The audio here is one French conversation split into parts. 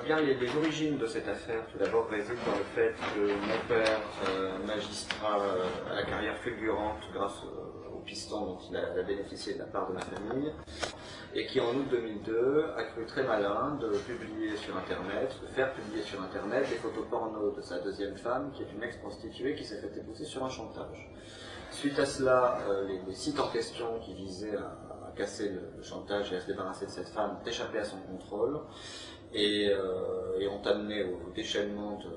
Bien, les origines de cette affaire, tout d'abord, résident dans le fait que mon père, magistrat à la carrière fulgurante grâce au piston dont il a bénéficié de la part de ma famille, et qui en août 2002 a cru très malin de publier sur Internet, de faire publier sur Internet des photos porno de sa deuxième femme, qui est une ex-prostituée qui s'est fait épouser sur un chantage. Suite à cela, les sites en question qui visaient à casser le chantage et à se débarrasser de cette femme ont échappé à son contrôle et ont amené au déchaînement de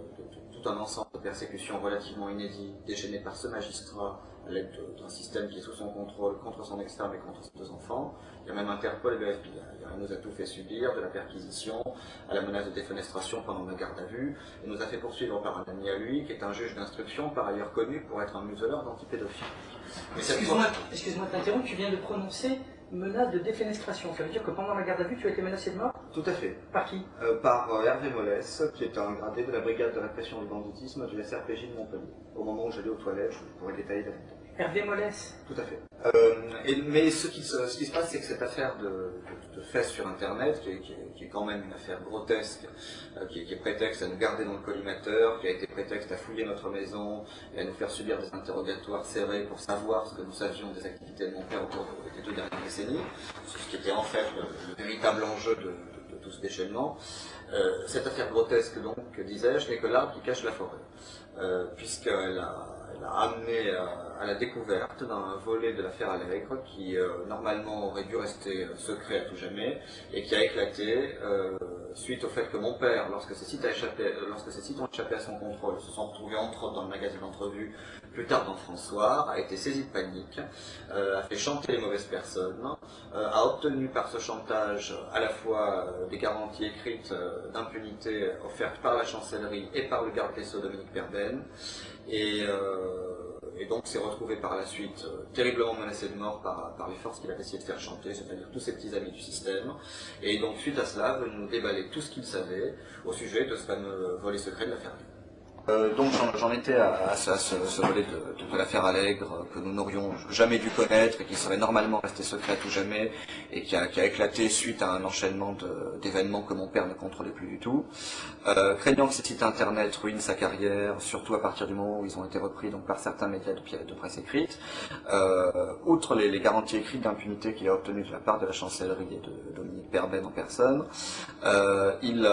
tout un ensemble de persécutions relativement inédites déchaînées par ce magistrat à l'aide d'un système qui est sous son contrôle contre son ex-femme et contre ses deux enfants. Il y a même Interpol et le FBI. Il nous a tout fait subir, de la perquisition à la menace de défenestration pendant la garde à vue. Il nous a fait poursuivre par un ami à lui, qui est un juge d'instruction, par ailleurs connu pour être un museleur d'antipédophiles. Excuse-moi de t'interrompre, tu viens de prononcer menace de défenestration. Ça veut dire que pendant la garde à vue, tu as été menacé de mort? Tout à fait. Par qui? Par Hervé Mollès, qui est un gradé de la brigade de répression du banditisme du SRPJ de Montpellier. Au moment où j'allais aux toilettes, je pourrais détailler davantage. Hervé Mollès? Tout à fait. Mais ce qui se passe, c'est que cette affaire de fesses sur Internet, qui est quand même une affaire grotesque, qui est prétexte à nous garder dans le collimateur, qui a été prétexte à fouiller notre maison et à nous faire subir des interrogatoires serrés pour savoir ce que nous savions des activités de mon père au cours des 2 dernières décennies, ce qui était en fait le véritable enjeu de tout ce déchaînement. Cette affaire grotesque, donc, disais-je, n'est que l'arbre qui cache la forêt, puisqu'elle a amené à la découverte d'un volet de l'affaire Allègre qui normalement aurait dû rester secret à tout jamais et qui a éclaté suite au fait que mon père, lorsque ces sites ont échappé à son contrôle, se sont retrouvés entre autres dans le magazine d'entrevue, plus tard dans François, a été saisi de panique, a fait chanter les mauvaises personnes, a obtenu par ce chantage à la fois des garanties écrites d'impunité offertes par la chancellerie et par le garde des Sceaux Dominique Perben, et donc s'est retrouvé par la suite terriblement menacé de mort par les forces qu'il avait essayé de faire chanter, c'est-à-dire tous ses petits amis du système, et donc suite à cela, venu nous déballer tout ce qu'il savait au sujet de ce fameux volet secret de l'affaire. Donc j'en étais à ce volet de l'affaire Allègre que nous n'aurions jamais dû connaître et qui serait normalement resté secret à tout jamais et qui a éclaté suite à un enchaînement d'événements que mon père ne contrôlait plus du tout. Craignant que ces sites internet ruinent sa carrière, surtout à partir du moment où ils ont été repris donc, par certains médias de presse écrite, outre les garanties écrites d'impunité qu'il a obtenues de la part de la chancellerie et de Dominique Perben en personne, il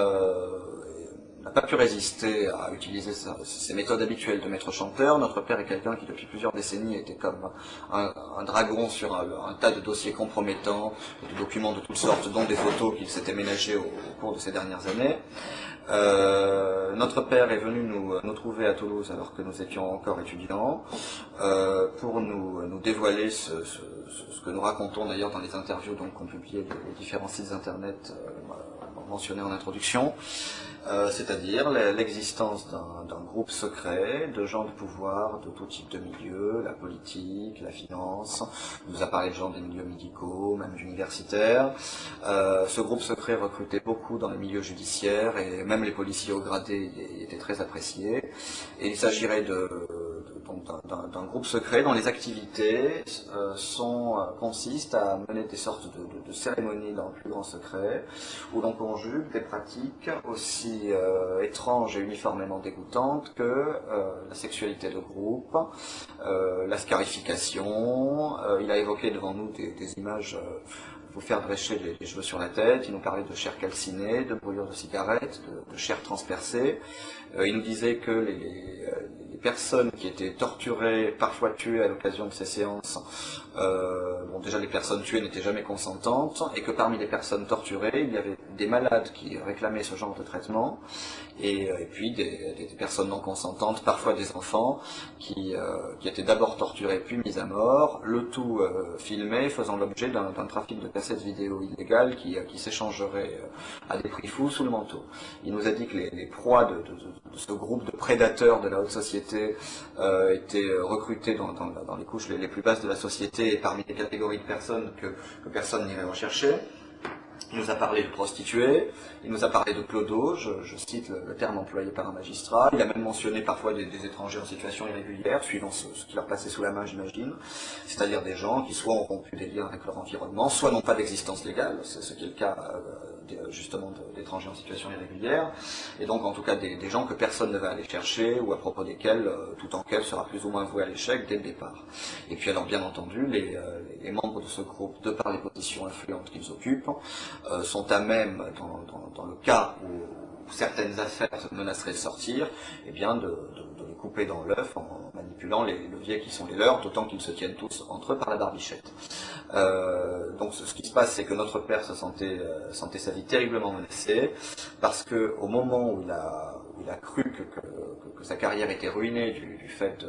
n'a pas pu résister à utiliser ses méthodes habituelles de maître chanteur. Notre père est quelqu'un qui depuis plusieurs décennies était comme un dragon sur un tas de dossiers compromettants, de documents de toutes sortes, dont des photos qu'il s'était ménagées au cours de ces dernières années. Notre père est venu nous trouver à Toulouse alors que nous étions encore étudiants pour nous dévoiler ce que nous racontons d'ailleurs dans les interviews qu'ont publié les différents sites internet mentionnés en introduction. C'est-à-dire l'existence d'un groupe secret de gens de pouvoir de tout type de milieux, la politique, la finance, on nous a parlé de gens des milieux médicaux, même universitaires. Ce groupe secret recrutait beaucoup dans les milieux judiciaires et même les policiers haut gradés étaient très appréciés. Et il s'agirait d'un groupe secret dont les activités consistent à mener des sortes de cérémonies dans le plus grand secret, où l'on conjugue des pratiques aussi étranges et uniformément dégoûtantes que la sexualité de groupe, la scarification. Il a évoqué devant nous des images vous faire drescher les cheveux sur la tête. Il nous parlait de chair calcinée, de brûlures de cigarettes, de chair transpercée. Il nous disait que les personnes qui étaient torturées, parfois tuées à l'occasion de ces séances, déjà les personnes tuées n'étaient jamais consentantes, et que parmi les personnes torturées, il y avait des malades qui réclamaient ce genre de traitement, et puis des personnes non consentantes, parfois des enfants, qui étaient d'abord torturés puis mis à mort, le tout filmé, faisant l'objet d'un trafic de cassettes vidéo illégales qui s'échangerait à des prix fous sous le manteau. Il nous a dit que les proies de ce groupe de prédateurs de la haute société étaient recrutés dans les couches les plus basses de la société et parmi les catégories de personnes que personne n'irait rechercher. Il nous a parlé de prostituées, il nous a parlé de clodos, je cite le terme employé par un magistrat. Il a même mentionné parfois des étrangers en situation irrégulière, suivant ce qui leur passait sous la main, j'imagine. C'est-à-dire des gens qui soit ont rompu des liens avec leur environnement, soit n'ont pas d'existence légale, c'est ce qui est le cas justement d'étrangers en situation irrégulière, et donc en tout cas des gens que personne ne va aller chercher ou à propos desquels toute enquête sera plus ou moins vouée à l'échec dès le départ. Et puis alors bien entendu, les membres de ce groupe, de par les positions influentes qu'ils occupent, sont à même, dans le cas où certaines affaires menaceraient de sortir, eh bien de les couper dans l'œuf en manipulant les leviers qui sont les leurs, d'autant qu'ils se tiennent tous entre eux par la barbichette. Donc ce qui se passe, c'est que notre père se sentait sa vie terriblement menacée, parce que au moment où il a cru que sa carrière était ruinée du fait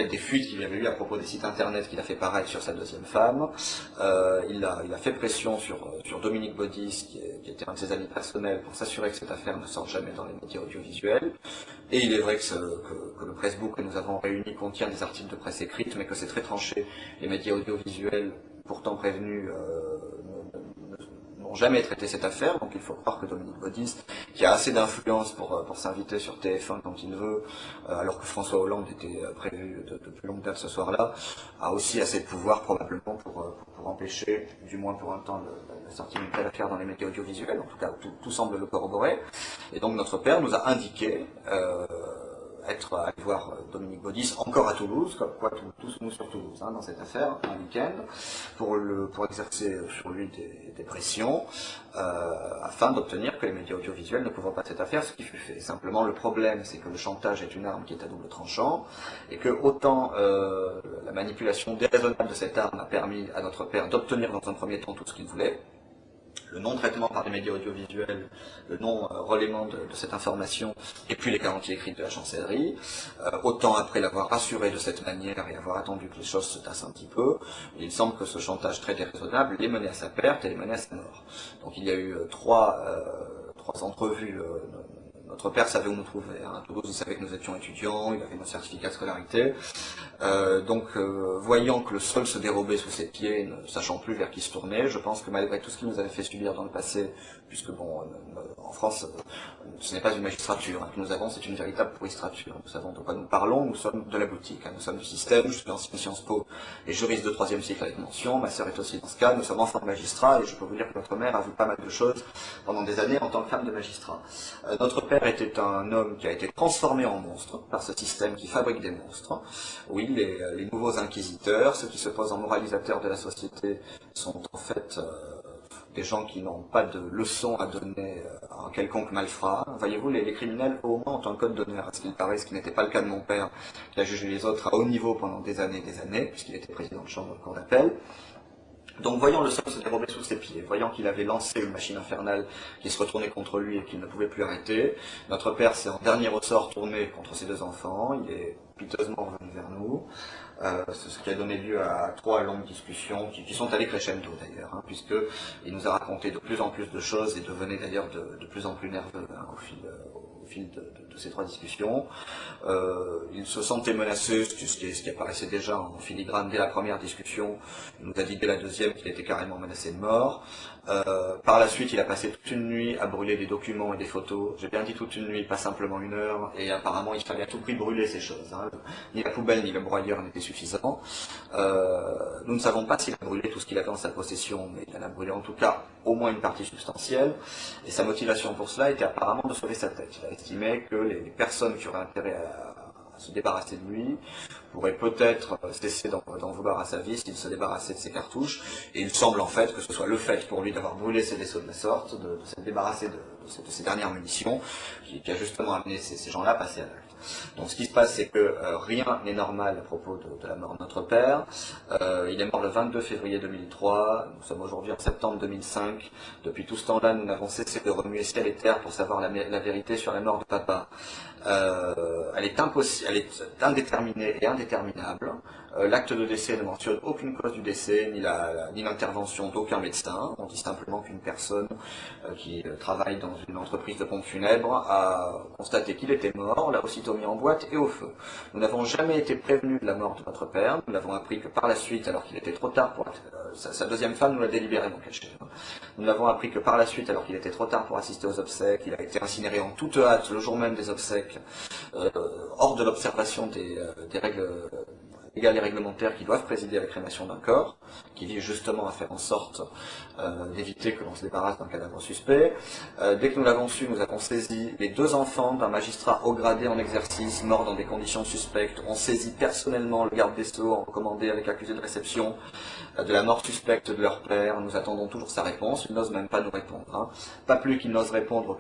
des fuites qu'il y avait eu à propos des sites internet qu'il a fait paraître sur sa deuxième femme, il a fait pression sur Dominique Baudis, qui était un de ses amis personnels, pour s'assurer que cette affaire ne sorte jamais dans les médias audiovisuels. Et il est vrai que le pressbook que nous avons réuni contient des articles de presse écrite, mais que c'est très tranché. Les médias audiovisuels, pourtant prévenus, n'ont jamais traité cette affaire, donc il faut croire que Dominique Baudis, qui a assez d'influence pour s'inviter sur TF1 quand il veut, alors que François Hollande était prévu de plus longue date ce soir-là, a aussi assez de pouvoir probablement pour empêcher, du moins pour un temps, la sortie d'une telle affaire dans les médias audiovisuels. En tout cas, tout semble le corroborer. Et donc notre père nous a indiqué être allé voir Dominique Baudis, encore à Toulouse, comme quoi tous nous sur Toulouse, dans cette affaire, un week-end, pour exercer sur lui des pressions, afin d'obtenir que les médias audiovisuels ne couvrent pas cette affaire, ce qui fut fait. Simplement, le problème, c'est que le chantage est une arme qui est à double tranchant, et que autant la manipulation déraisonnable de cette arme a permis à notre père d'obtenir dans un premier temps tout ce qu'il voulait, le non-traitement par les médias audiovisuels, le non-relayement de cette information, et puis les garanties écrites de la chancellerie, autant après l'avoir rassuré de cette manière et avoir attendu que les choses se tassent un petit peu, il semble que ce chantage très déraisonnable l'ait mené à sa perte et l'ait mené à sa mort. Donc il y a eu trois entrevues. Notre père savait où nous trouver. À Toulouse, il savait que nous étions étudiants, il avait nos certificats de scolarité. Voyant que le sol se dérobait sous ses pieds, ne sachant plus vers qui se tourner, je pense que malgré tout ce qu'il nous avait fait subir dans le passé, puisque en France, ce n'est pas une magistrature que nous avons, c'est une véritable pourristrature. Nous savons de quoi nous parlons, nous sommes de la boutique, nous sommes du système, je suis ancien Sciences Po et juriste de 3e cycle avec mention, ma sœur est aussi dans ce cas, nous sommes enfants de magistrats, et je peux vous dire que notre mère a vu pas mal de choses pendant des années en tant que femme de magistrat. Notre père était un homme qui a été transformé en monstre par ce système qui fabrique des monstres. Oui, les nouveaux inquisiteurs, ceux qui se posent en moralisateurs de la société, sont en fait des gens qui n'ont pas de leçons à donner à un quelconque malfrat. Voyez-vous, les criminels au moins ont un code d'honneur, à ce qu'il paraît, ce qui n'était pas le cas de mon père, qui a jugé les autres à haut niveau pendant des années, puisqu'il était président de chambre de cour d'appel. Donc voyant le sol se dérober sous ses pieds, voyant qu'il avait lancé une machine infernale qui se retournait contre lui et qu'il ne pouvait plus arrêter, notre père s'est en dernier ressort tourné contre ses deux enfants, il est piteusement revenu vers nous, c'est ce qui a donné lieu à 3 longues discussions qui sont allées crescendo d'ailleurs, puisqu'il nous a raconté de plus en plus de choses et devenait d'ailleurs de plus en plus nerveux au fil de ces 3 discussions. Il se sentait menacé, ce qui apparaissait déjà en filigrane dès la première discussion. Il nous a dit dès la deuxième qu'il était carrément menacé de mort. Par la suite, il a passé toute une nuit à brûler des documents et des photos. J'ai bien dit toute une nuit, pas simplement 1 heure, et apparemment il fallait à tout prix brûler ces choses. Ni la poubelle ni le broyeur n'étaient suffisants. Nous ne savons pas s'il a brûlé tout ce qu'il avait en sa possession, mais il en a brûlé en tout cas au moins une partie substantielle, et sa motivation pour cela était apparemment de sauver sa tête. Il a estimé que les personnes qui auraient intérêt à se débarrasser de lui pourraient peut-être cesser d'en vouloir à sa vie s'il se débarrassait de ses cartouches, et il semble en fait que ce soit le fait pour lui d'avoir brûlé ses vaisseaux de la sorte, de s'être débarrassé de ses dernières munitions, qui a justement amené ces gens-là à passer à l'acte. Donc ce qui se passe, c'est que rien n'est normal à propos de la mort de notre père. Il est mort le 22 février 2003, nous sommes aujourd'hui en septembre 2005. Depuis tout ce temps-là, nous n'avons cessé de remuer ciel et terre pour savoir la vérité sur la mort de papa. Elle est indéterminée et indéterminable. L'acte de décès ne mentionne aucune cause du décès, ni l'intervention d'aucun médecin. On dit simplement qu'une personne qui travaille dans une entreprise de pompes funèbres a constaté qu'il était mort, l'a aussitôt mis en boîte et au feu. Nous n'avons jamais été prévenus de la mort de notre père, nous l'avons appris que par la suite, alors qu'il était trop tard pour... Sa deuxième femme nous l'a délibérément caché. Nous l'avons appris que par la suite, alors qu'il était trop tard pour assister aux obsèques, il a été incinéré en toute hâte le jour même des obsèques, hors de l'observation des règles légales et réglementaires qui doivent présider à la crémation d'un corps, qui visent justement à faire en sorte d'éviter que l'on se débarrasse d'un cadavre suspect. Dès que nous l'avons su, nous avons saisi les 2 enfants d'un magistrat haut gradé en exercice, morts dans des conditions suspectes. On saisit personnellement le garde des Sceaux, en recommandé avec accusé de réception, de la mort suspecte de leur père. Nous attendons toujours sa réponse. Il n'ose même pas nous répondre. Pas plus qu'il n'ose répondre